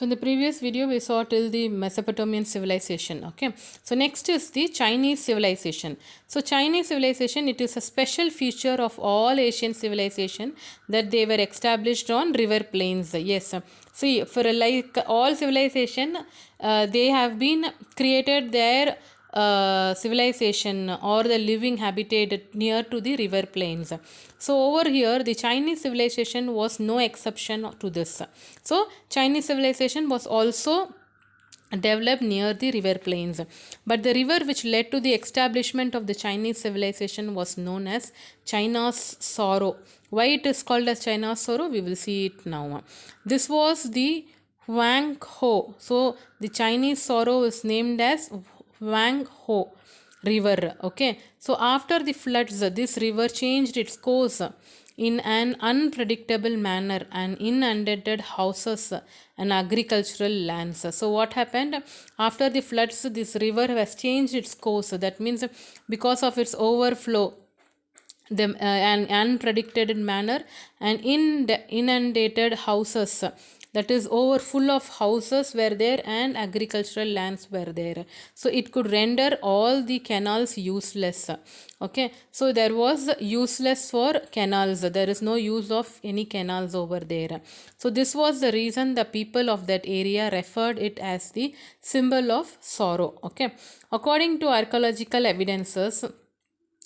So in the previous video we saw till the Mesopotamian civilization. Okay. So next is the Chinese civilization. So Chinese civilization, it is a special feature of all Asian civilization that they were established on river plains. Yes. See, for like all civilization, they have been created their civilization or the living habitat near to the river plains. So over here the Chinese civilization was no exception to this. So Chinese civilization was also developed near the river plains, but the river which led to the establishment of the Chinese civilization was known as China's Sorrow. Why it is called as China's Sorrow, we will see it now. This was the Wang Ho. So the Chinese Sorrow is named as Wang Ho river. Okay, so after the floods this river changed its course in an unpredictable manner and inundated houses and agricultural lands. So what happened after the floods, this river has changed its course. That means because of its overflow, the an unpredicted manner and inundated houses, that is over full of houses were there and agricultural lands were there, so it could render all the canals useless. Okay, so there was useless for canals, there is no use of any canals over there. So this was the reason the people of that area referred it as the symbol of sorrow. Okay, according to archaeological evidences,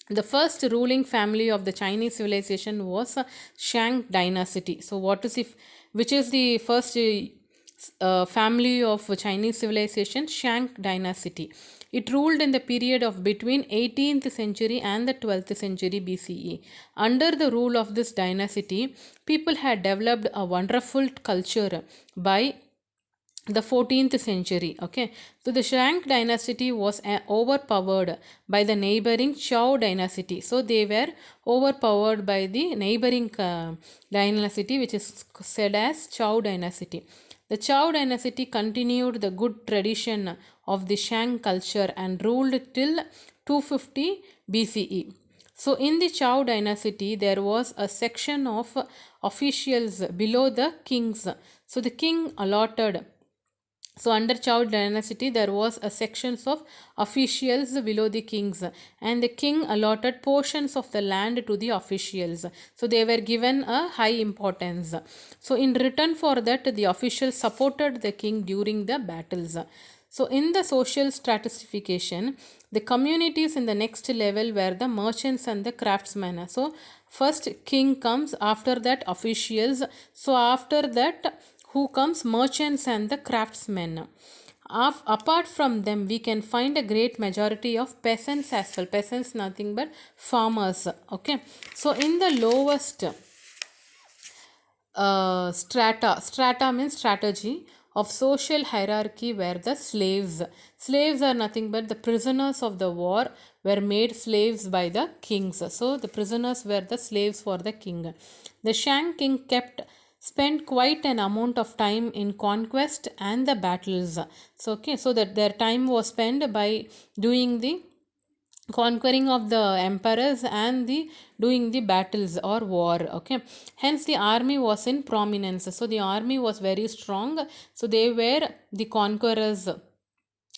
the first ruling family of the Chinese civilization was Shang dynasty. So what is if which is the first family of Chinese civilization? Shang dynasty. It ruled in the period of between 18th century and the 12th century BCE. Under the rule of this dynasty, people had developed a wonderful culture by the 14th century. Okay, so the Shang dynasty was overpowered by the neighboring Zhou dynasty. So they were overpowered by the neighboring dynasty, which is said as Zhou dynasty. The Zhou dynasty continued the good tradition of the Shang culture and ruled till 250 BCE. So in the Zhou dynasty, there was a section of officials below the kings. So the king allotted, so under Zhou dynasty, there was a sections of officials below the kings, and the king allotted portions of the land to the officials. So they were given a high importance. So in return for that, the officials supported the king during the battles. So in the social stratification, the communities in the next level were the merchants and the craftsmen. So first king comes, after that officials. So after that, who comes? Merchants and the craftsmen. Apart from them, we can find a great majority of peasants as well. Peasants, nothing but farmers. Okay, so in the lowest strata means strategy of social hierarchy were the slaves. Slaves are nothing but the prisoners of the war were made slaves by the kings. So the prisoners were the slaves for the king. The Shang king spent quite an amount of time in conquest and the battles. So okay, so that their time was spent by doing the conquering of the emperors and the doing the battles or war. Okay, hence the army was in prominence. So the army was very strong, so they were the conquerors.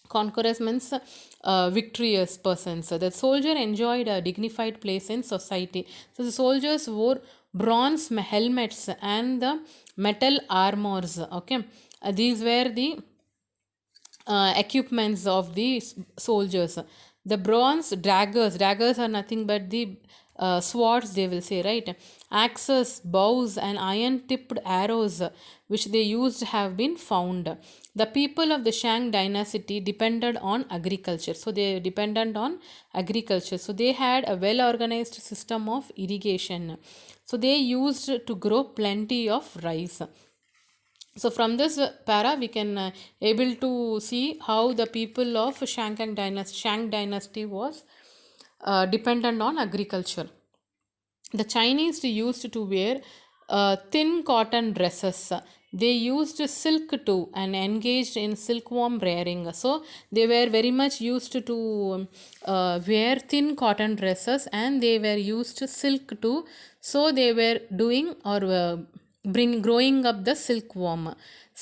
Conquerors means victorious persons. So the soldier enjoyed a dignified place in society. So the soldiers wore bronze helmets and the metal armors. Okay, these were the equipments of the soldiers. The bronze daggers are nothing but the swords, they will say, right? Axes, bows, and iron tipped arrows which they used have been found. The people of the Shang dynasty depended on agriculture. So they depended on agriculture. So they had a well organized system of irrigation. So they used to grow plenty of rice. So from this para we can able to see how the people of Shang dynasty was dependent on agriculture. The Chinese used to wear thin cotton dresses. They used silk too and engaged in silkworm rearing. So they were very much used to wear thin cotton dresses, and they were used silk too. So they were doing or growing up the silkworm.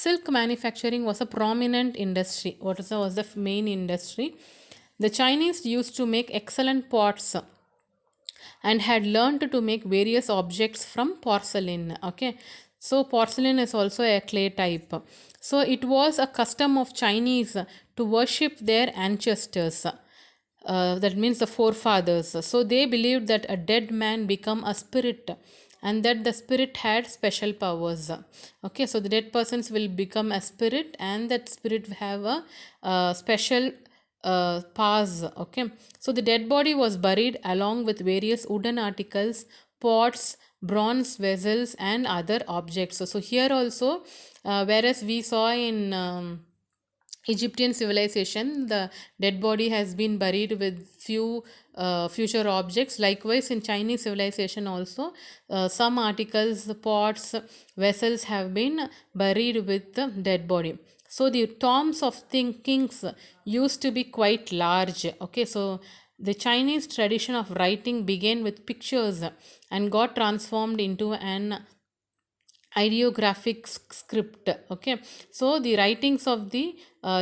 silk manufacturing was a prominent industry. Was the main industry? The Chinese used to make excellent pots and had learned to make various objects from porcelain. Okay, so porcelain is also a clay type. So it was a custom of Chinese to worship their ancestors. That means the forefathers. So they believed that a dead man become a spirit and that the spirit had special powers. Okay, so the dead persons will become a spirit and that spirit will have a special powers. Okay, so the dead body was buried along with various wooden articles, pots, bronze vessels and other objects. So here also, whereas we saw in Egyptian civilization, the dead body has been buried with few future objects. Likewise, in Chinese civilization also, some articles, pots, vessels have been buried with the dead body. So the tombs of kings used to be quite large. Okay, so the Chinese tradition of writing began with pictures and got transformed into an ideographic script. Okay, so the writings of the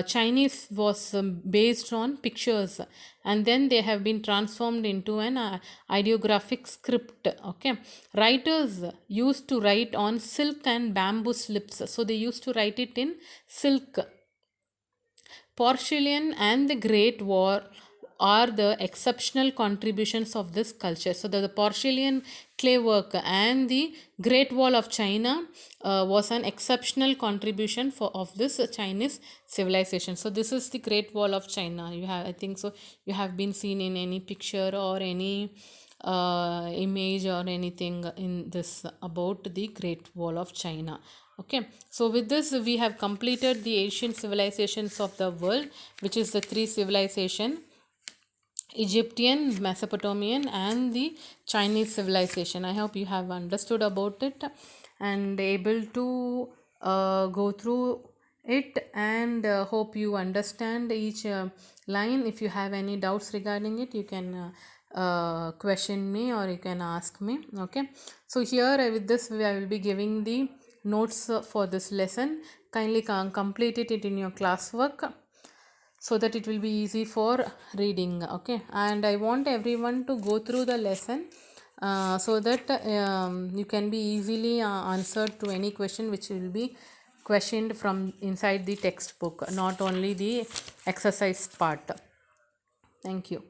Chinese was based on pictures and then they have been transformed into an ideographic script. Okay, writers used to write on silk and bamboo slips, so they used to write it in silk. Porcelain and the Great Wall are the exceptional contributions of this culture. So the porcelain clay work and the Great Wall of China was an exceptional contribution of this Chinese civilization. So this is the Great Wall of China. You have, I think so, you have been seen in any picture or any image or anything in this about the Great Wall of China. Okay, so with this we have completed the ancient civilizations of the world, which is the three civilization: Egyptian, Mesopotamian and the Chinese civilization. I hope you have understood about it and able to go through it, and hope you understand each line. If you have any doubts regarding it, you can question me or you can ask me. Okay, so here with this I will be giving the notes for this lesson. Kindly complete it in your classwork so that it will be easy for reading. Okay, and I want everyone to go through the lesson so that you can be easily answered to any question which will be questioned from inside the textbook, not only the exercise part. Thank you.